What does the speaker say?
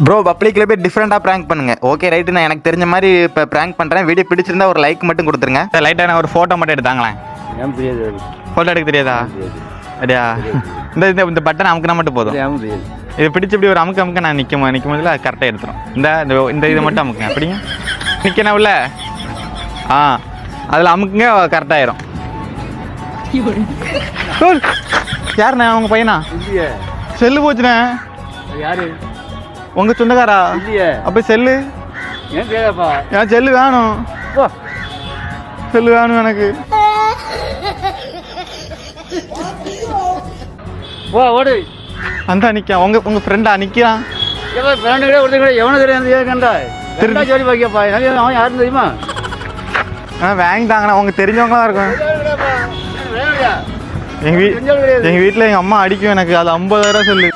Bro பப்ளிக்ல போய் டிஃப்ரெண்டாக ப்ராங்க் பண்ணுங்க. ஓகே ரைட்டு, நான் எனக்கு தெரிஞ்ச மாதிரி இப்போ ப்ராங்க் பண்ணுறேன். வீடியோ பிடிச்சிருந்தா ஒரு லைக் மட்டும் கொடுத்துருங்க. லைட்டாக நான் ஒரு ஃபோட்டோ மட்டும் எடுத்தாங்களேன். ஃபோட்டோ எடுக்க தெரியாதா? அப்படியா? இந்த இந்த பட்டன் அமுக்குனா மட்டும் போதும். இது பிடிச்சி இப்படி ஒரு அமுக்க நான் நிற்கும் போதில் அது கரெக்டாக எடுத்துரும். இந்த இதை மட்டும் அமுக்குங்க. அப்படிங்க நிற்கணும் உள்ள. அதில் அமுக்குங்க கரெக்டாகிடும். யாருண்ணே? அவங்க பையனா? செல்லு போச்சுண்ணே. யாரு? உங்க சொந்தக்காரா? அப்ப செல்லு என் செல்லு வேணும். செல்லு வேணும் எனக்கு. அந்த நிக்க உங்க ஃப்ரெண்டா நிக்கிறான். தெரியுமா? வாங்கிட்டாங்கண்ணா. அவங்க தெரிஞ்சவங்களா இருக்கும். எங்க வீட்டுல எங்க அம்மா அடிக்கும் எனக்கு. அது 50,000 சொல்லு.